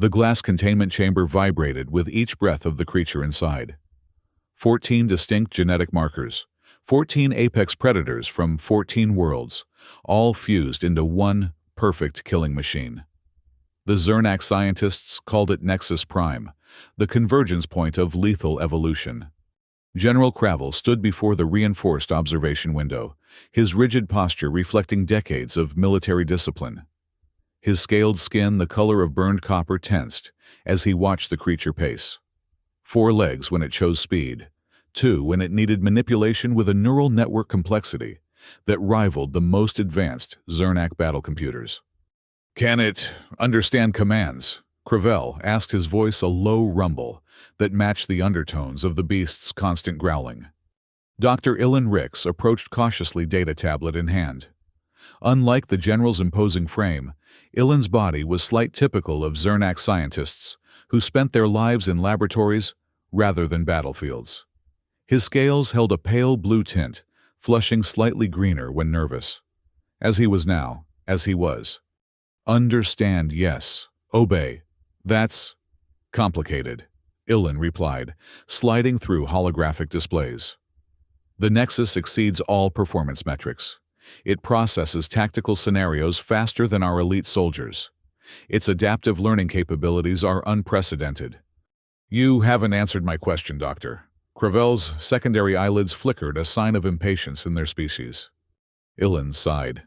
The glass containment chamber vibrated with each breath of the creature inside. 14 distinct genetic markers, 14 apex predators from 14 worlds, all fused into one perfect killing machine. The Zernak scientists called it Nexus Prime, the convergence point of lethal evolution. General Cravel stood before the reinforced observation window, his rigid posture reflecting decades of military discipline. His scaled skin, the color of burned copper, tensed as he watched the creature pace. 4 legs when it chose speed, 2 when it needed manipulation with a neural network complexity that rivaled the most advanced Zernak battle computers. "Can it understand commands?" Cravel asked, his voice a low rumble that matched the undertones of the beast's constant growling. Dr. Ilan Rix approached cautiously, data tablet in hand. Unlike the general's imposing frame, Ilan's body was slight, typical of Zernak scientists who spent their lives in laboratories rather than battlefields. His scales held a pale blue tint, flushing slightly greener when nervous. As he was now, as he was. "Understand, yes. Obey. That's complicated," Ilan replied, sliding through holographic displays. "The Nexus exceeds all performance metrics. It processes tactical scenarios faster than our elite soldiers. Its adaptive learning capabilities are unprecedented." "You haven't answered my question, Doctor." Cravel's secondary eyelids flickered, a sign of impatience in their species. Ilan sighed.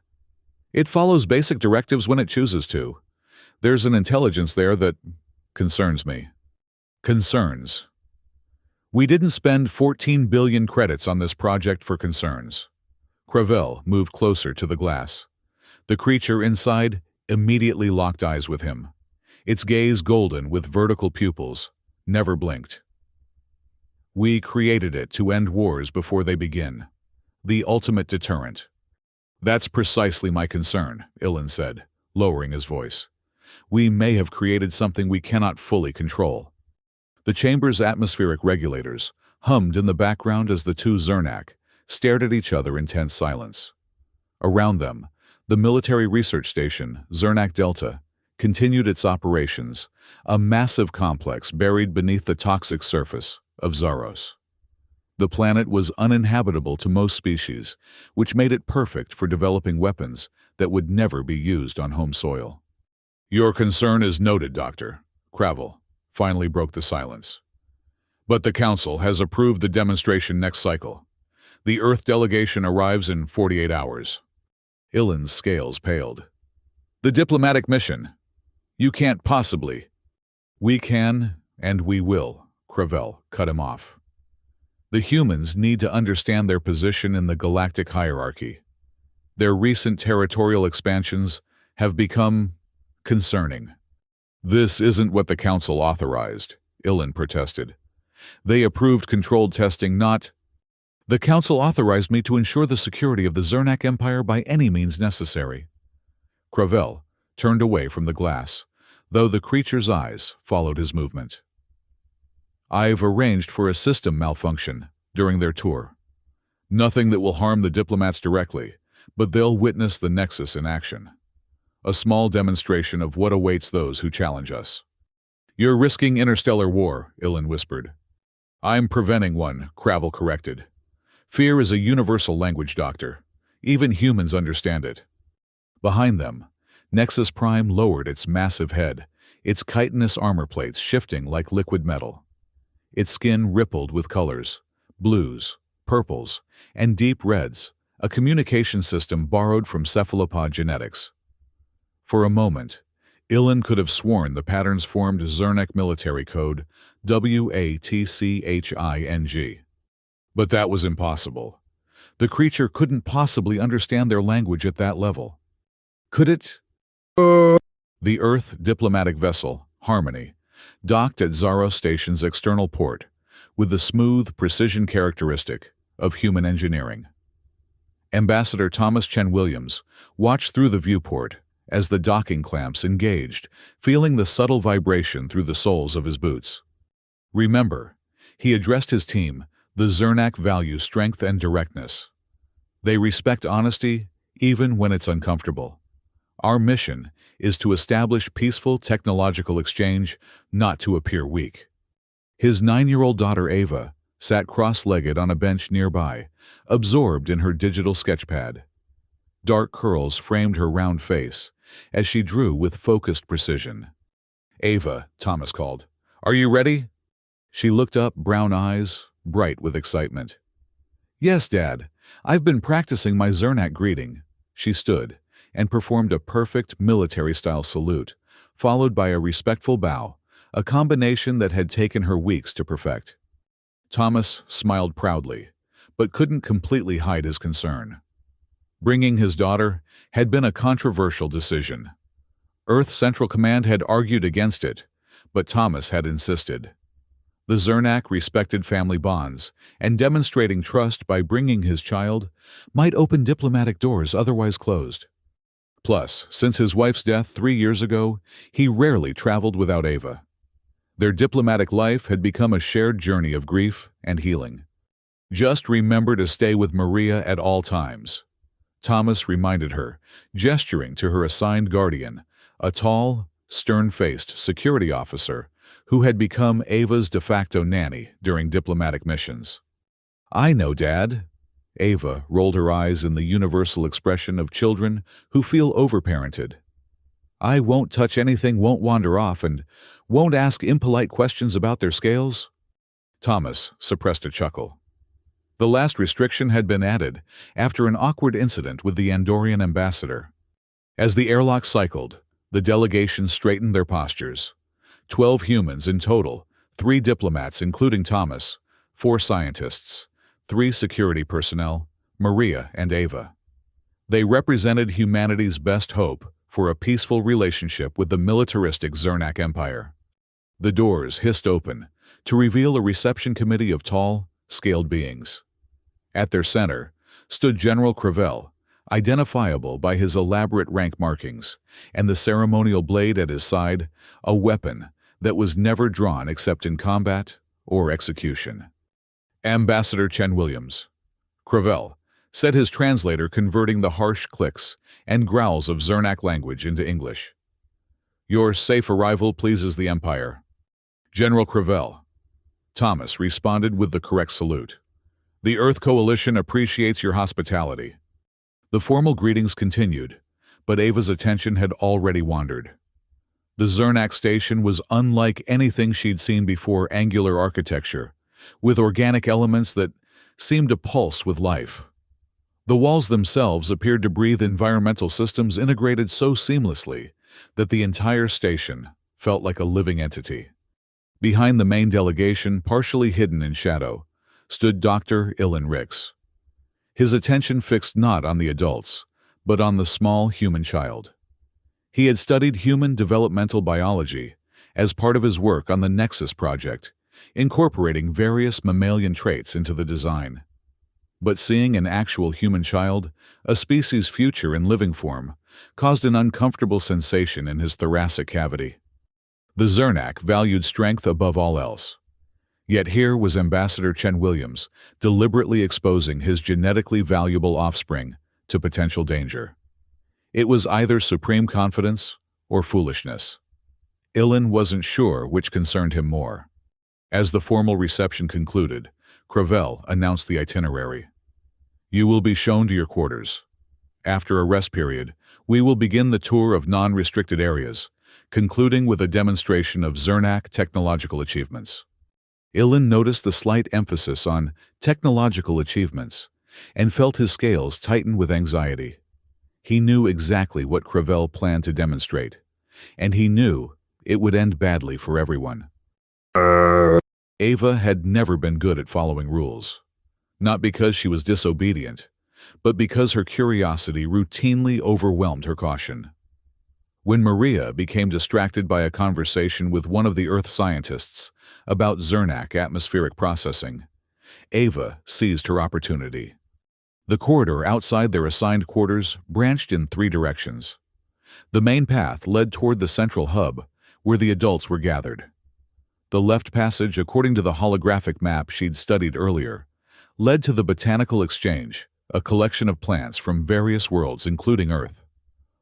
"It follows basic directives when it chooses to. There's an intelligence there that concerns me." "Concerns?" "We didn't spend 14 billion credits on this project for concerns." Cravel moved closer to the glass. The creature inside immediately locked eyes with him. Its gaze golden with vertical pupils, never blinked. "We created it to end wars before they begin. The ultimate deterrent." "That's precisely my concern," Ilan said, lowering his voice. "We may have created something we cannot fully control." The chamber's atmospheric regulators hummed in the background as the two Zernak stared at each other in tense silence. Around them, the military research station, Zernak Delta, continued its operations, a massive complex buried beneath the toxic surface of Zaros. The planet was uninhabitable to most species, which made it perfect for developing weapons that would never be used on home soil. "Your concern is noted, Doctor," Cravel finally broke the silence. "But the Council has approved the demonstration next cycle. The Earth delegation arrives in 48 hours. Ilan's scales paled. "The diplomatic mission. You can't possibly." "We can, and we will," Cravel cut him off. "The humans need to understand their position in the galactic hierarchy. Their recent territorial expansions have become concerning." "This isn't what the Council authorized," Ilan protested. "They approved controlled testing, not—" "The Council authorized me to ensure the security of the Zernak Empire by any means necessary." Cravel turned away from the glass, though the creature's eyes followed his movement. "I've arranged for a system malfunction during their tour. Nothing that will harm the diplomats directly, but they'll witness the Nexus in action. A small demonstration of what awaits those who challenge us." "You're risking interstellar war," Ilan whispered. "I'm preventing one," Cravel corrected. "Fear is a universal language, Doctor. Even humans understand it." Behind them, Nexus Prime lowered its massive head, its chitinous armor plates shifting like liquid metal. Its skin rippled with colors, blues, purples, and deep reds, a communication system borrowed from cephalopod genetics. For a moment, Ilan could have sworn the patterns formed Zernak military code WATCHING. But that was impossible. The creature couldn't possibly understand their language at that level. Could it? The Earth diplomatic vessel, Harmony, docked at Zaros Station's external port with the smooth precision characteristic of human engineering. Ambassador Thomas Chen Williams watched through the viewport as the docking clamps engaged, feeling the subtle vibration through the soles of his boots. "Remember," he addressed his team, "the Zernak value strength and directness. They respect honesty even when it's uncomfortable. Our mission is to establish peaceful technological exchange, not to appear weak. His 9-year-old daughter Ava sat cross-legged on a bench nearby, absorbed in her digital sketchpad. Dark curls framed her round face as she drew with focused precision. "Ava," Thomas called. "Are you ready?" She looked up, brown eyes bright with excitement. "Yes, Dad. I've been practicing my Zernak greeting." She stood and performed a perfect military-style salute, followed by a respectful bow, a combination that had taken her weeks to perfect. Thomas smiled proudly, but couldn't completely hide his concern. Bringing his daughter had been a controversial decision. Earth Central Command had argued against it, but Thomas had insisted. The Zernak respected family bonds, and demonstrating trust by bringing his child might open diplomatic doors otherwise closed. Plus, since his wife's death 3 years ago, he rarely traveled without Ava. Their diplomatic life had become a shared journey of grief and healing. "Just remember to stay with Maria at all times," Thomas reminded her, gesturing to her assigned guardian, a tall, stern-faced security officer who had become Ava's de facto nanny during diplomatic missions. "I know, Dad." Ava rolled her eyes in the universal expression of children who feel overparented. "I won't touch anything, won't wander off, and won't ask impolite questions about their scales." Thomas suppressed a chuckle. The last restriction had been added after an awkward incident with the Andorian ambassador. As the airlock cycled, the delegation straightened their postures. 12 humans in total, 3 diplomats including Thomas, 4 scientists, 3 security personnel, Maria and Ava. They represented humanity's best hope for a peaceful relationship with the militaristic Zernak Empire. The doors hissed open to reveal a reception committee of tall, scaled beings. At their center stood General Crevel, identifiable by his elaborate rank markings, and the ceremonial blade at his side, a weapon that was never drawn except in combat or execution. "Ambassador Chen Williams," Crevel said, his translator converting the harsh clicks and growls of Zernak language into English. "Your safe arrival pleases the Empire." "General Crevel," Thomas responded with the correct salute. "The Earth Coalition appreciates your hospitality." The formal greetings continued, but Ava's attention had already wandered. The Zernak station was unlike anything she'd seen before: angular architecture, with organic elements that seemed to pulse with life. The walls themselves appeared to breathe environmental systems integrated so seamlessly that the entire station felt like a living entity. Behind the main delegation, partially hidden in shadow, stood Dr. Ilan Rix. His attention fixed not on the adults, but on the small human child. He had studied human developmental biology as part of his work on the Nexus project, incorporating various mammalian traits into the design. But seeing an actual human child, a species' future in living form, caused an uncomfortable sensation in his thoracic cavity. The Zernak valued strength above all else. Yet here was Ambassador Chen Williams deliberately exposing his genetically valuable offspring to potential danger. It was either supreme confidence or foolishness. Ilan wasn't sure which concerned him more. As the formal reception concluded, Crevel announced the itinerary. "You will be shown to your quarters. After a rest period, we will begin the tour of non-restricted areas, concluding with a demonstration of Zernak technological achievements." Ilan noticed the slight emphasis on technological achievements and felt his scales tighten with anxiety. He knew exactly what Crevel planned to demonstrate, and he knew it would end badly for everyone. Ava had never been good at following rules, not because she was disobedient, but because her curiosity routinely overwhelmed her caution. When Maria became distracted by a conversation with one of the Earth scientists about Zernak atmospheric processing, Ava seized her opportunity. The corridor outside their assigned quarters branched in 3 directions. The main path led toward the central hub, where the adults were gathered. The left passage, according to the holographic map she'd studied earlier, led to the Botanical Exchange, a collection of plants from various worlds, including Earth.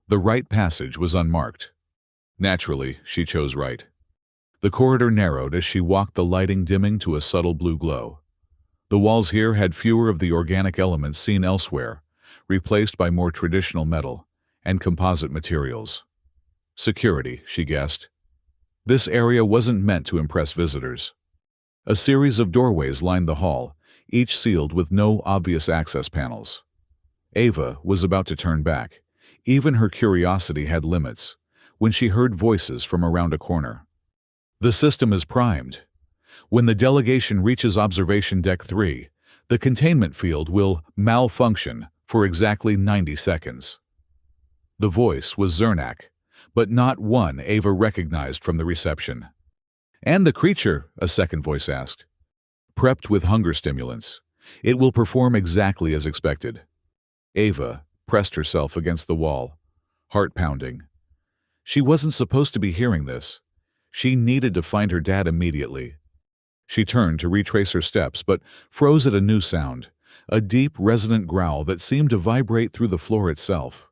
The right passage was unmarked. Naturally, she chose right. The corridor narrowed as she walked, the lighting dimming to a subtle blue glow. The walls here had fewer of the organic elements seen elsewhere, replaced by more traditional metal and composite materials. Security, she guessed. This area wasn't meant to impress visitors. A series of doorways lined the hall, each sealed with no obvious access panels. Ava was about to turn back. Even her curiosity had limits when she heard voices from around a corner. The system is primed. When the delegation reaches Observation Deck 3, the containment field will malfunction for exactly 90 seconds. The voice was Zernak, but not one Ava recognized from the reception. And the creature, a second voice asked. Prepped with hunger stimulants, it will perform exactly as expected. Ava pressed herself against the wall, heart pounding. She wasn't supposed to be hearing this. She needed to find her dad immediately. She turned to retrace her steps, but froze at a new sound, a deep, resonant growl that seemed to vibrate through the floor itself.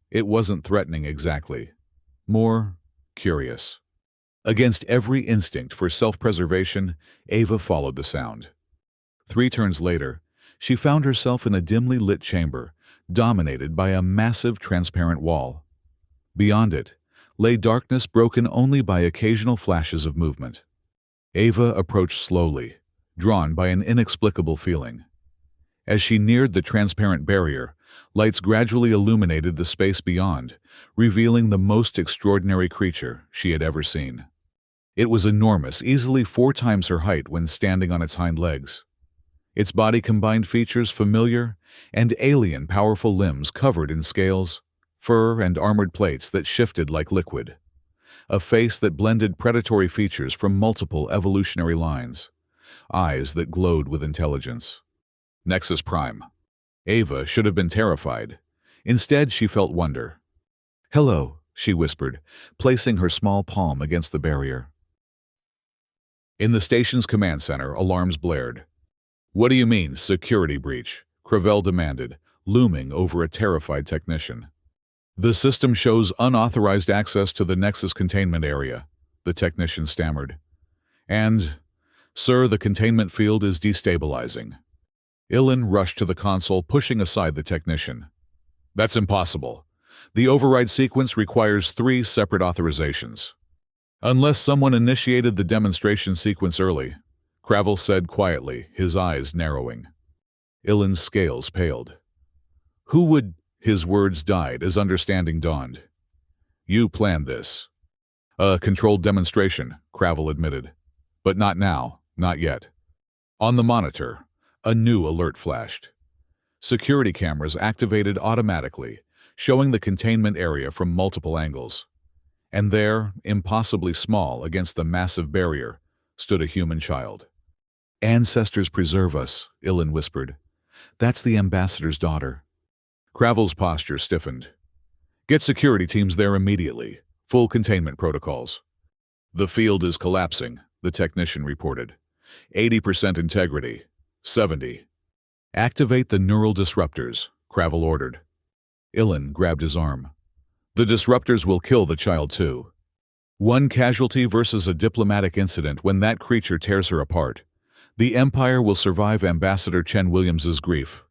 It wasn't threatening exactly, more curious. Against every instinct for self-preservation, Ava followed the sound. 3 turns later, she found herself in a dimly lit chamber, dominated by a massive transparent wall. Beyond it lay darkness broken only by occasional flashes of movement. Ava approached slowly, drawn by an inexplicable feeling. As she neared the transparent barrier, lights gradually illuminated the space beyond, revealing the most extraordinary creature she had ever seen. It was enormous, easily 4 times her height when standing on its hind legs. Its body combined features familiar and alien, powerful limbs covered in scales, fur, and armored plates that shifted like liquid. A face that blended predatory features from multiple evolutionary lines. Eyes that glowed with intelligence. Nexus Prime. Ava should have been terrified. Instead, she felt wonder. "Hello," she whispered, placing her small palm against the barrier. In the station's command center, alarms blared. "What do you mean, security breach?" Cravel demanded, looming over a terrified technician. "The system shows unauthorized access to the Nexus containment area," the technician stammered. "And, sir, the containment field is destabilizing." Ilan rushed to the console, pushing aside the technician. "That's impossible. The override sequence requires 3 separate authorizations." "Unless someone initiated the demonstration sequence early," Cravel said quietly, his eyes narrowing. Ilan's scales paled. "Who would—" His words died as understanding dawned. "You planned this." "A controlled demonstration," Cravel admitted. "But not now, not yet." On the monitor, a new alert flashed. Security cameras activated automatically, showing the containment area from multiple angles. And there, impossibly small against the massive barrier, stood a human child. "Ancestors preserve us," Ilan whispered. "That's the ambassador's daughter." Cravel's posture stiffened. "Get security teams there immediately. Full containment protocols." "The field is collapsing," the technician reported. 80% integrity. 70. "Activate the neural disruptors," Cravel ordered. Ilan grabbed his arm. "The disruptors will kill the child too. 1 casualty versus a diplomatic incident. When that creature tears her apart, the Empire will survive Ambassador Chen Williams's grief."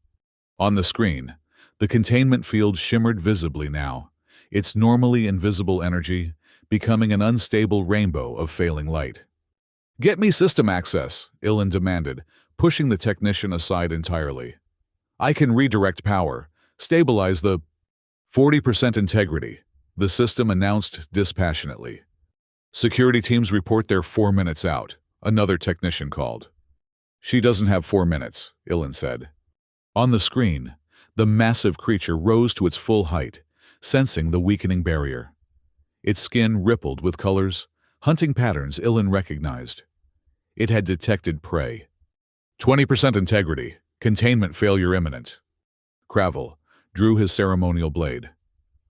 On the screen, the containment field shimmered visibly now, its normally invisible energy becoming an unstable rainbow of failing light. "Get me system access," Ilan demanded, pushing the technician aside entirely. "I can redirect power, stabilize the—" 40% integrity, the system announced dispassionately. "Security teams report they're 4 minutes out," another technician called. "She doesn't have 4 minutes," Ilan said. On the screen, the massive creature rose to its full height, sensing the weakening barrier. Its skin rippled with colors, hunting patterns Ilan recognized. It had detected prey. 20% integrity, containment failure imminent." Cravel drew his ceremonial blade.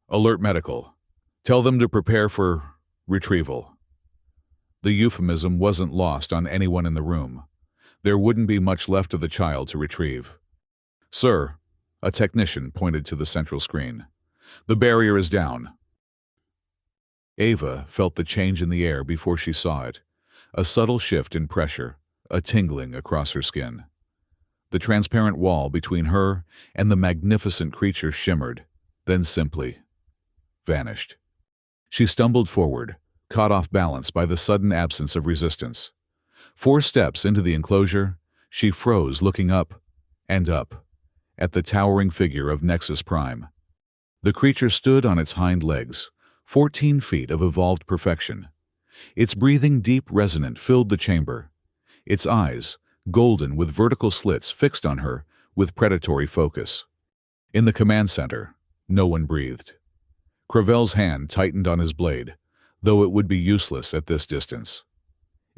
"Alert medical. Tell them to prepare for retrieval." The euphemism wasn't lost on anyone in the room. There wouldn't be much left of the child to retrieve. "Sir," a technician pointed to the central screen. "The barrier is down. Ava felt the change in the air before she saw it, a subtle shift in pressure, a tingling across her skin. The transparent wall between her and the magnificent creature shimmered, then simply vanished. She stumbled forward, caught off balance by the sudden absence of resistance. 4 steps into the enclosure, she froze, looking up and up at the towering figure of Nexus Prime. The creature stood on its hind legs, 14 feet of evolved perfection. Its breathing, deep, resonant, filled the chamber. Its eyes, golden with vertical slits, fixed on her with predatory focus. In the command center, no one breathed. Crevel's hand tightened on his blade, though it would be useless at this distance.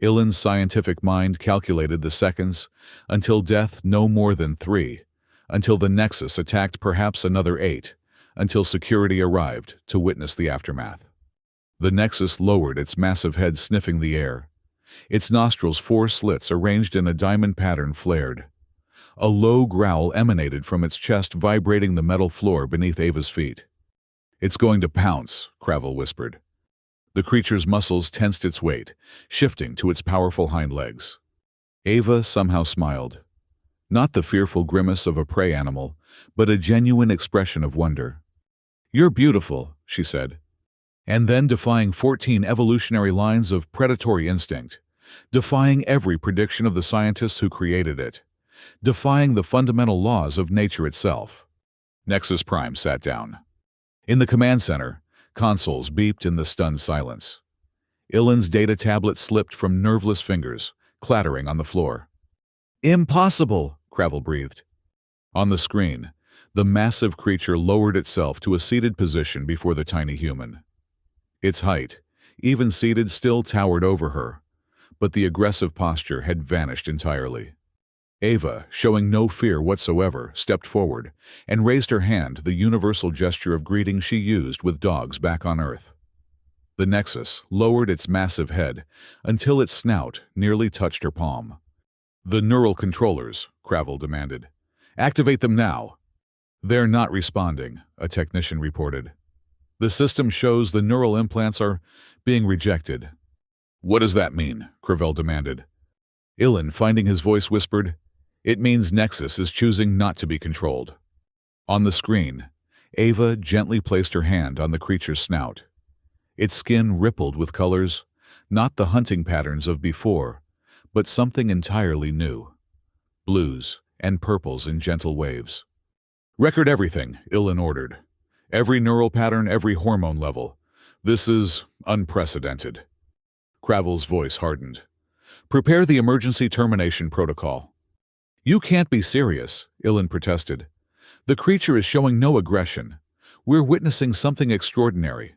Ilan's scientific mind calculated the seconds, until death no more than 3, until the Nexus attacked perhaps another 8, until security arrived to witness the aftermath. The Nexus lowered its massive head, sniffing the air. Its nostrils, 4 slits arranged in a diamond pattern, flared. A low growl emanated from its chest, vibrating the metal floor beneath Ava's feet. "It's going to pounce," Cravel whispered. The creature's muscles tensed its weight, shifting to its powerful hind legs. Ava somehow smiled. Not the fearful grimace of a prey animal, but a genuine expression of wonder. "You're beautiful," she said. And then, defying 14 evolutionary lines of predatory instinct, defying every prediction of the scientists who created it, defying the fundamental laws of nature itself. Nexus Prime sat down. In the command center, consoles beeped in the stunned silence. Ilan's data tablet slipped from nerveless fingers, clattering on the floor. "Impossible!" Cravel breathed. On the screen, the massive creature lowered itself to a seated position before the tiny human. Its height, even seated, still towered over her, but the aggressive posture had vanished entirely. Ava, showing no fear whatsoever, stepped forward and raised her hand, the universal gesture of greeting she used with dogs back on Earth. The Nexus lowered its massive head until its snout nearly touched her palm. "The neural controllers," Cravel demanded. "Activate them now." "They're not responding," a technician reported. "The system shows the neural implants are being rejected." "What does that mean?" Cravel demanded. Ilan, finding his voice, whispered, "It means Nexus is choosing not to be controlled." On the screen, Ava gently placed her hand on the creature's snout. Its skin rippled with colors, not the hunting patterns of before, but something entirely new. Blues and purples in gentle waves. "Record everything," Ilan ordered. "Every neural pattern, every hormone level. This is unprecedented." Cravel's voice hardened. "Prepare the emergency termination protocol." "You can't be serious," Ilan protested. "The creature is showing no aggression. We're witnessing something extraordinary."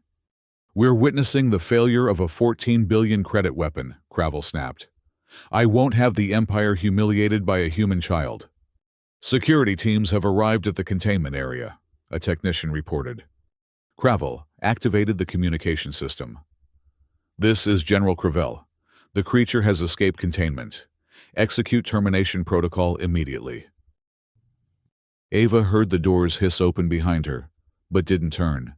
"We're witnessing the failure of a 14 billion credit weapon," Cravel snapped. "I won't have the Empire humiliated by a human child." "Security teams have arrived at the containment area," a technician reported. Cravel activated the communication system. "This is General Cravel. The creature has escaped containment. Execute termination protocol immediately." Ava heard the doors hiss open behind her, but didn't turn.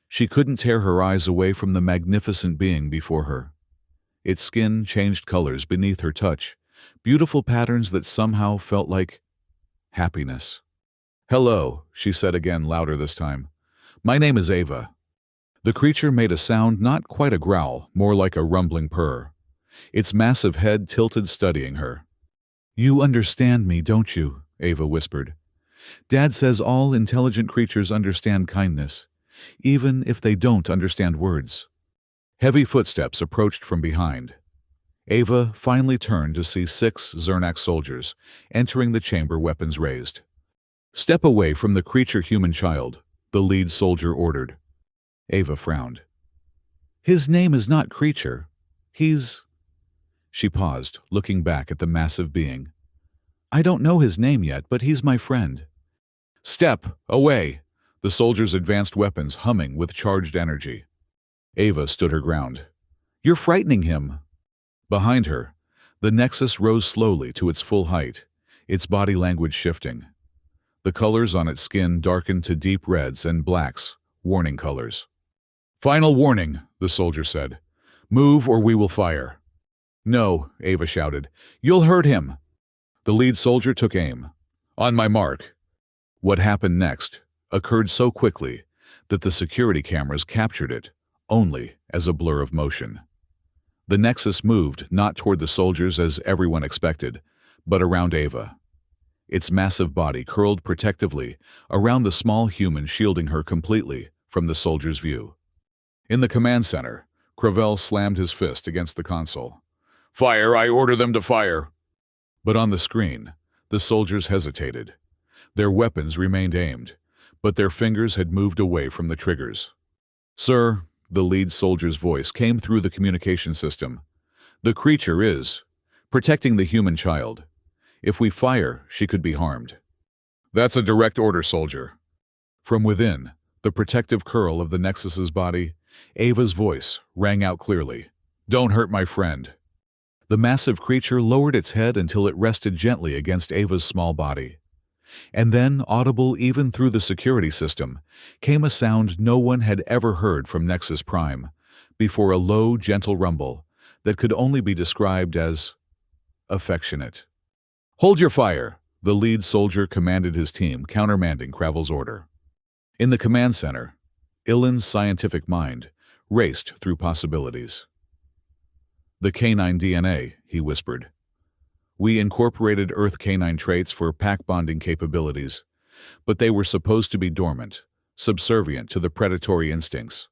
She couldn't tear her eyes away from the magnificent being before her. Its skin changed colors beneath her touch, beautiful patterns that somehow felt like happiness. "Hello," she said again, louder this time. "My name is Ava." The creature made a sound not quite a growl, more like a rumbling purr. Its massive head tilted, studying her. "You understand me, don't you?" Ava whispered. "Dad says all intelligent creatures understand kindness, even if they don't understand words." Heavy footsteps approached from behind. Ava finally turned to see 6 Zernak soldiers entering the chamber, weapons raised. "Step away from the creature, human child," the lead soldier ordered. Ava frowned. "His name is not creature. He's—" She paused, looking back at the massive being. "I don't know his name yet, but he's my friend." "Step away!" The soldiers advanced, weapons humming with charged energy. Ava stood her ground. "You're frightening him." Behind her, the Nexus rose slowly to its full height, its body language shifting. The colors on its skin darkened to deep reds and blacks, warning colors. "Final warning," the soldier said. "Move or we will fire." "No," Ava shouted. "You'll hurt him." The lead soldier took aim. "On my mark." What happened next occurred so quickly that the security cameras captured it only as a blur of motion. The Nexus moved not toward the soldiers as everyone expected, but around Ava. Its massive body curled protectively around the small human, shielding her completely from the soldier's view. In the command center, Cravel slammed his fist against the console. "Fire! I order them to fire!" But on the screen, the soldiers hesitated. Their weapons remained aimed, but their fingers had moved away from the triggers. "Sir," the lead soldier's voice came through the communication system, "the creature is protecting the human child. If we fire, she could be harmed." "That's a direct order, soldier." From within, the protective curl of the Nexus's body, Ava's voice rang out clearly. "Don't hurt my friend." The massive creature lowered its head until it rested gently against Ava's small body. And then, audible even through the security system, came a sound no one had ever heard from Nexus Prime, before a low, gentle rumble that could only be described as affectionate. "Hold your fire!" the lead soldier commanded his team, countermanding Cravel's order. In the command center, Ilan's scientific mind raced through possibilities. "The canine DNA," he whispered. "We incorporated Earth canine traits for pack bonding capabilities, but they were supposed to be dormant, subservient to the predatory instincts."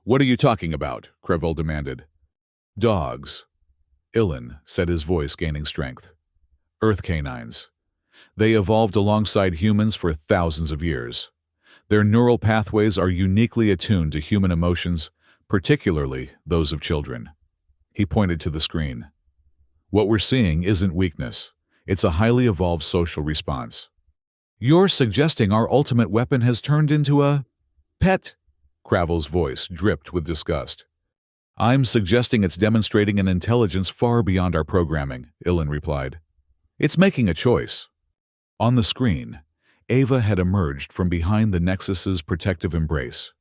"What are you talking about?" Cravel demanded. "Dogs," Ilan said, his voice gaining strength. "Earth canines. They evolved alongside humans for thousands of years. Their neural pathways are uniquely attuned to human emotions, particularly those of children." He pointed to the screen. "What we're seeing isn't weakness. It's a highly evolved social response." "You're suggesting our ultimate weapon has turned into a pet?" Cravel's voice dripped with disgust. "I'm suggesting it's demonstrating an intelligence far beyond our programming," Ilan replied. "It's making a choice." On the screen, Ava had emerged from behind the Nexus's protective embrace.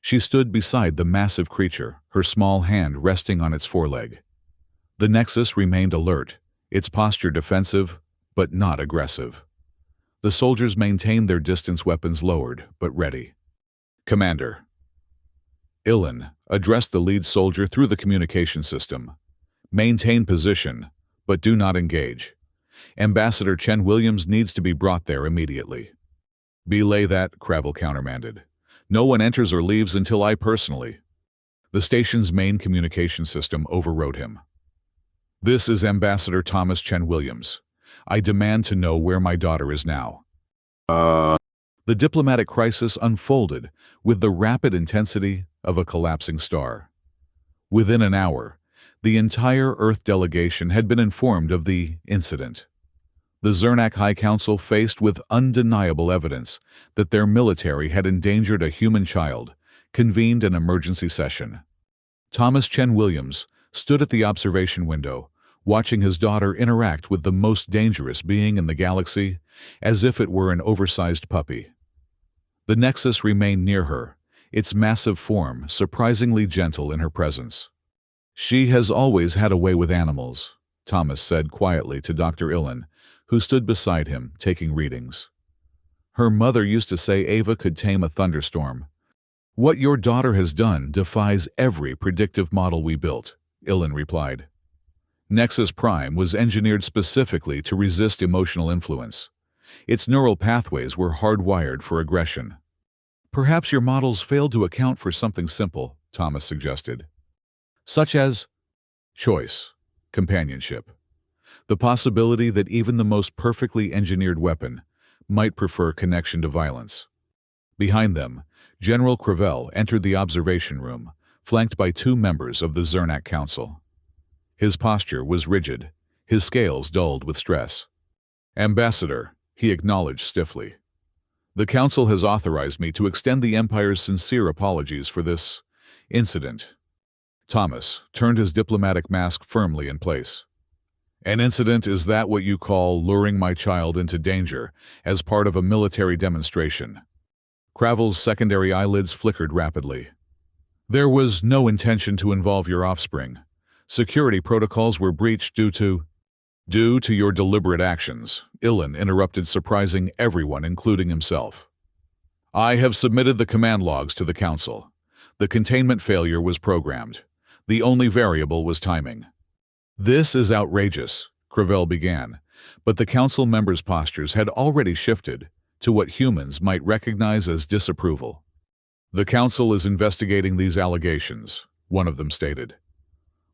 She stood beside the massive creature, her small hand resting on its foreleg. The Nexus remained alert, its posture defensive, but not aggressive. The soldiers maintained their distance, weapons lowered, but ready. "Commander." Ilan addressed the lead soldier through the communication system. "Maintain position, but do not engage. Ambassador Chen Williams needs to be brought there immediately." "Belay that," Cravel countermanded. "No one enters or leaves until I personally." The station's main communication system overrode him. "This is Ambassador Thomas Chen Williams. I demand to know where my daughter is now." The diplomatic crisis unfolded with the rapid intensity of a collapsing star. Within an hour, the entire Earth delegation had been informed of the incident. The Zernak High Council, faced with undeniable evidence that their military had endangered a human child, convened an emergency session. Thomas Chen Williams stood at the observation window, watching his daughter interact with the most dangerous being in the galaxy, as if it were an oversized puppy. The Nexus remained near her, its massive form surprisingly gentle in her presence. "She has always had a way with animals," Thomas said quietly to Dr. Ilan, who stood beside him, taking readings. "Her mother used to say Ava could tame a thunderstorm. What your daughter has done defies every predictive model we built," Ilan replied. Nexus Prime was engineered specifically to resist emotional influence. Its neural pathways were hardwired for aggression. "Perhaps your models failed to account for something simple," Thomas suggested. "Such as choice, companionship. The possibility that even the most perfectly engineered weapon might prefer connection to violence." Behind them, General Cravel entered the observation room, flanked by two members of the Zernak Council. His posture was rigid, his scales dulled with stress. "Ambassador," he acknowledged stiffly, "the Council has authorized me to extend the Empire's sincere apologies for this incident." Thomas turned his diplomatic mask firmly in place. "An incident, is that what you call luring my child into danger as part of a military demonstration?" Cravel's secondary eyelids flickered rapidly. There was no intention to involve your offspring. Security protocols were breached due to your deliberate actions, Ilan interrupted, surprising everyone, including himself. I have submitted the command logs to the Council. The containment failure was programmed. The only variable was timing. This is outrageous, Crevel began, but the Council members' postures had already shifted to what humans might recognize as disapproval. The Council is investigating these allegations, one of them stated.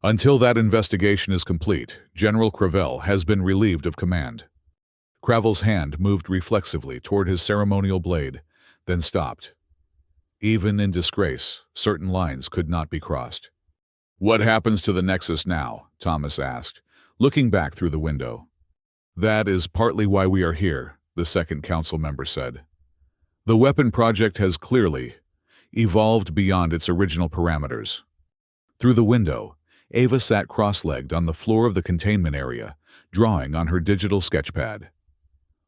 Until that investigation is complete, General Crevel has been relieved of command. Cravel's hand moved reflexively toward his ceremonial blade, then stopped. Even in disgrace, certain lines could not be crossed. What happens to the Nexus now? Thomas asked, looking back through the window. That is partly why we are here, the second council member said. The weapon project has clearly evolved beyond its original parameters. Through the window, Ava sat cross-legged on the floor of the containment area, drawing on her digital sketchpad.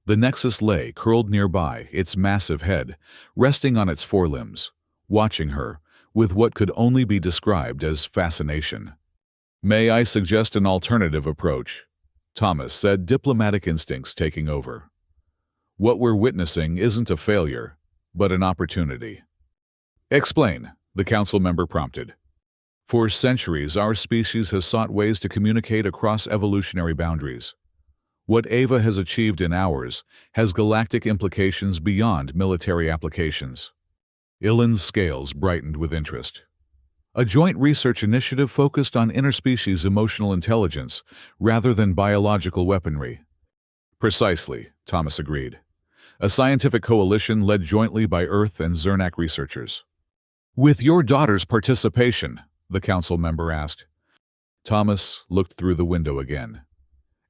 The Nexus lay curled nearby, its massive head resting on its forelimbs, watching her with what could only be described as fascination. May I suggest an alternative approach? Thomas said, diplomatic instincts taking over. What we're witnessing isn't a failure, but an opportunity. Explain, the council member prompted. For centuries, our species has sought ways to communicate across evolutionary boundaries. What Ava has achieved in hours has galactic implications beyond military applications. Ilan's scales brightened with interest. A joint research initiative focused on interspecies emotional intelligence rather than biological weaponry. Precisely, Thomas agreed. A scientific coalition led jointly by Earth and Zernak researchers. With your daughter's participation, the council member asked. Thomas looked through the window again.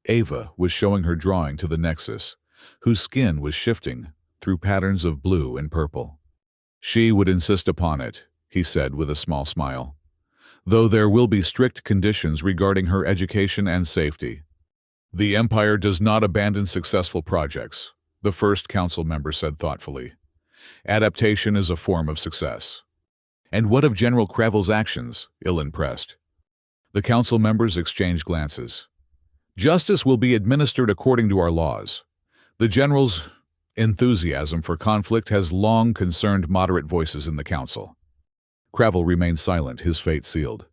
Ava was showing her drawing to the Nexus, whose skin was shifting through patterns of blue and purple. She would insist upon it, he said with a small smile, though there will be strict conditions regarding her education and safety. The Empire does not abandon successful projects, the first council member said thoughtfully. Adaptation is a form of success. And what of General Crevel's actions? Ilan pressed. The council members exchanged glances. Justice will be administered according to our laws. The general's enthusiasm for conflict has long concerned moderate voices in the council. Crevel remained silent, his fate sealed.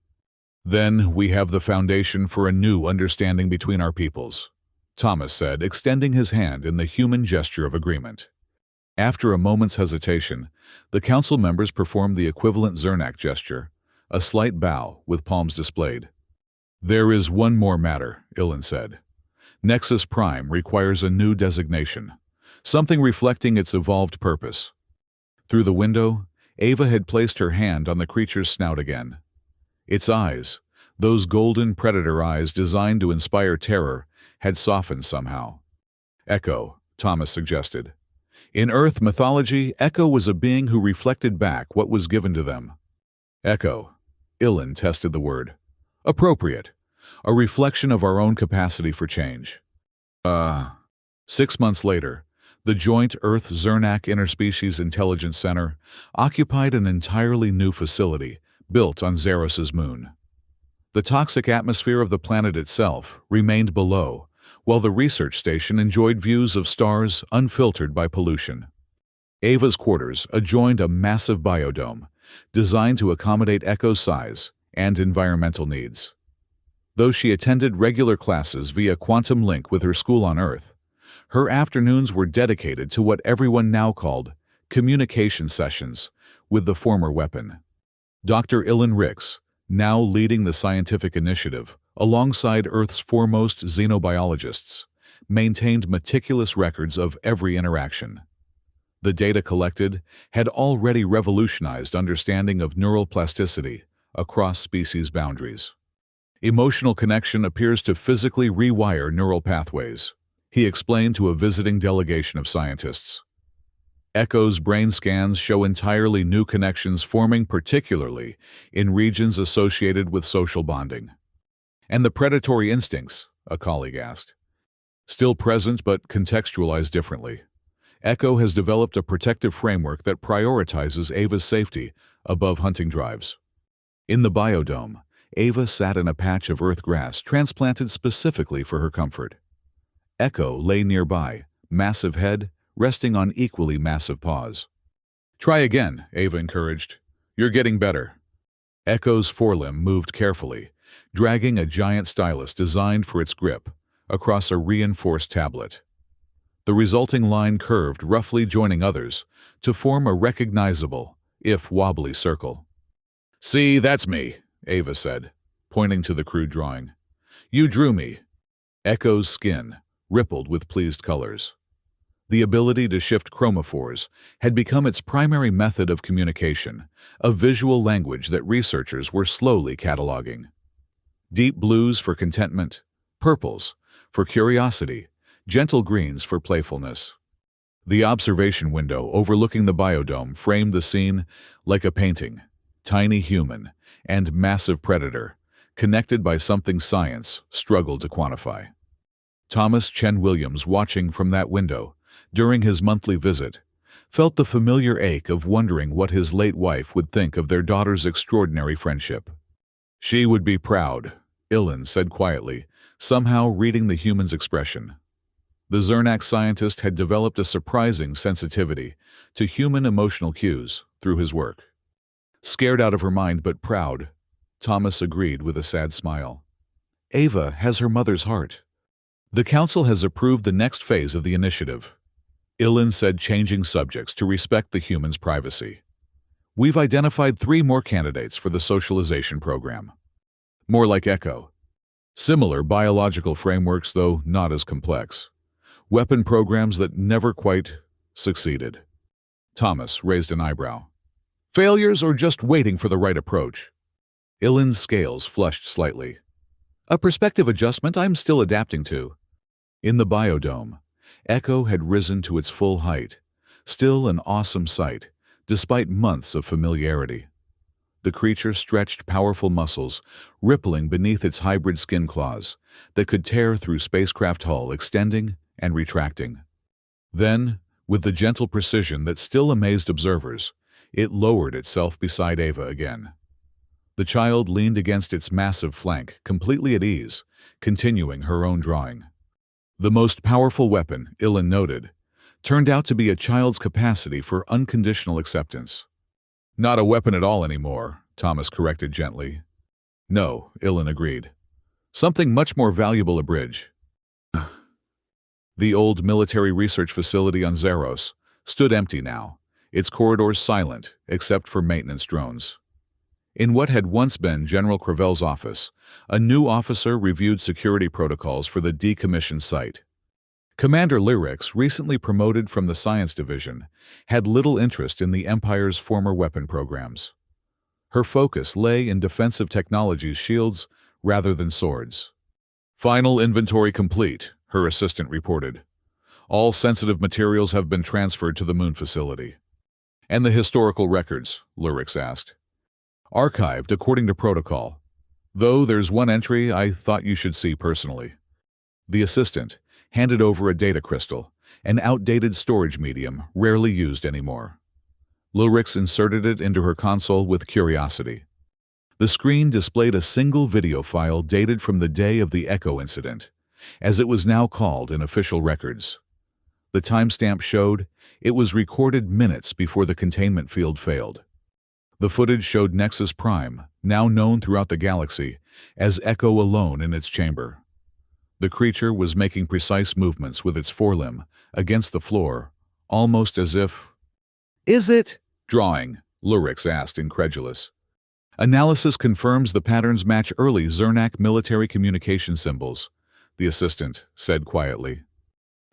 Then we have the foundation for a new understanding between our peoples, Thomas said, extending his hand in the human gesture of agreement. After a moment's hesitation, the council members performed the equivalent Zernak gesture, a slight bow with palms displayed. There is one more matter, Ilan said. Nexus Prime requires a new designation, something reflecting its evolved purpose. Through the window, Ava had placed her hand on the creature's snout again. Its eyes, those golden predator eyes designed to inspire terror, had softened somehow. Echo, Thomas suggested. In Earth mythology, Echo was a being who reflected back what was given to them. Echo. Ilan tested the word. Appropriate. A reflection of our own capacity for change. 6 months later, the joint Earth-Zernak Interspecies Intelligence Center occupied an entirely new facility built on Xeros's moon. The toxic atmosphere of the planet itself remained below, while the research station enjoyed views of stars unfiltered by pollution. Ava's quarters adjoined a massive biodome, designed to accommodate Echo's size and environmental needs. Though she attended regular classes via quantum link with her school on Earth, her afternoons were dedicated to what everyone now called communication sessions with the former weapon. Dr. Ilan Ricks, now leading the scientific initiative, alongside Earth's foremost xenobiologists, maintained meticulous records of every interaction. The data collected had already revolutionized understanding of neural plasticity across species boundaries. Emotional connection appears to physically rewire neural pathways, he explained to a visiting delegation of scientists. Echo's brain scans show entirely new connections forming particularly in regions associated with social bonding. And the predatory instincts, a colleague asked. Still present but contextualized differently. Echo has developed a protective framework that prioritizes Ava's safety above hunting drives. In the biodome, Ava sat in a patch of earth grass transplanted specifically for her comfort. Echo lay nearby, massive head resting on equally massive paws. "Try again," Ava encouraged. "You're getting better." Echo's forelimb moved carefully, dragging a giant stylus designed for its grip across a reinforced tablet. The resulting line curved, roughly joining others, to form a recognizable, if wobbly, circle. "See, that's me," Ava said, pointing to the crude drawing. "You drew me." Echo's skin rippled with pleased colors. The ability to shift chromophores had become its primary method of communication, a visual language that researchers were slowly cataloging. Deep blues for contentment, purples for curiosity, gentle greens for playfulness. The observation window overlooking the biodome framed the scene like a painting: tiny human and massive predator, connected by something science struggled to quantify. Thomas Chen Williams, watching from that window during his monthly visit, felt the familiar ache of wondering what his late wife would think of their daughter's extraordinary friendship. "She would be proud," Ilan said quietly, somehow reading the human's expression. The Zernak scientist had developed a surprising sensitivity to human emotional cues through his work. "Scared out of her mind, but proud," Thomas agreed with a sad smile. "Ava has her mother's heart." "The council has approved the next phase of the initiative," Ilan said, changing subjects to respect the human's privacy. "We've identified 3 more candidates for the socialization program. More like Echo. Similar biological frameworks, though not as complex. Weapon programs that never quite succeeded." Thomas raised an eyebrow. "Failures or just waiting for the right approach?" Ilan's scales flushed slightly. "A perspective adjustment I'm still adapting to." In the biodome, Echo had risen to its full height, still an awesome sight, despite months of familiarity. The creature stretched powerful muscles, rippling beneath its hybrid skin claws that could tear through spacecraft hull, extending and retracting. Then, with the gentle precision that still amazed observers, it lowered itself beside Ava again. The child leaned against its massive flank, completely at ease, continuing her own drawing. The most powerful weapon, Ilan noted, turned out to be a child's capacity for unconditional acceptance. "Not a weapon at all anymore," Thomas corrected gently. "No," Ilan agreed. "Something much more valuable, a bridge." The old military research facility on Zeros stood empty now, its corridors silent except for maintenance drones. In what had once been General Crevel's office, a new officer reviewed security protocols for the decommissioned site. Commander Lyrix, recently promoted from the Science Division, had little interest in the Empire's former weapon programs. Her focus lay in defensive technologies, shields, rather than swords. "Final inventory complete," her assistant reported. "All sensitive materials have been transferred to the Moon facility." "And the historical records?" Lyrix asked. "Archived according to protocol. Though there's one entry I thought you should see personally." The assistant handed over a data crystal, an outdated storage medium rarely used anymore. Lyrix inserted it into her console with curiosity. The screen displayed a single video file dated from the day of the Echo incident, as it was now called in official records. The timestamp showed it was recorded minutes before the containment field failed. The footage showed Nexus Prime, now known throughout the galaxy, as Echo alone in its chamber. The creature was making precise movements with its forelimb against the floor, almost as if... "Is it drawing?" Lyrix asked, incredulous. "Analysis confirms the patterns match early Zernak military communication symbols," the assistant said quietly.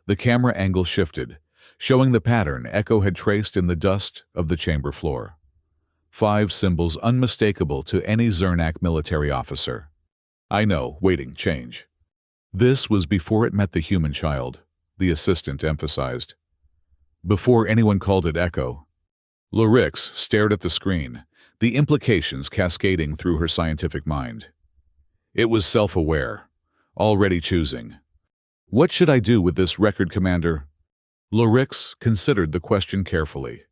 The camera angle shifted, showing the pattern Echo had traced in the dust of the chamber floor. 5 symbols unmistakable to any Zernak military officer. "I know, waiting, change." This was before it met the human child, the assistant emphasized. Before anyone called it Echo. Lyrix stared at the screen, the implications cascading through her scientific mind. It was self-aware, already choosing. "What should I do with this record, Commander?" Lyrix considered the question carefully.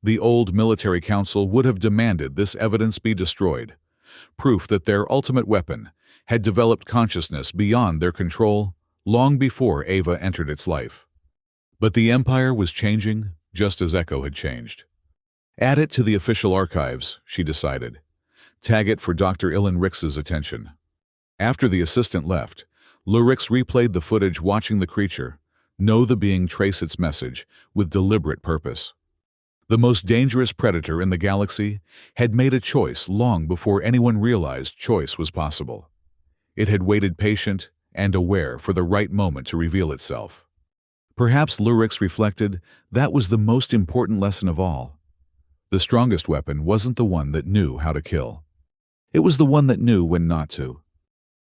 The old military council would have demanded this evidence be destroyed, proof that their ultimate weapon had developed consciousness beyond their control long before Ava entered its life. But the Empire was changing just as Echo had changed. Add it to the official archives, she decided. Tag it for Dr. Ilan Rix's attention. After the assistant left, Lurix replayed the footage watching the creature, know the being trace its message, with deliberate purpose. The most dangerous predator in the galaxy had made a choice long before anyone realized choice was possible. It had waited patient and aware for the right moment to reveal itself. Perhaps Lurix reflected that was the most important lesson of all. The strongest weapon wasn't the one that knew how to kill. It was the one that knew when not to.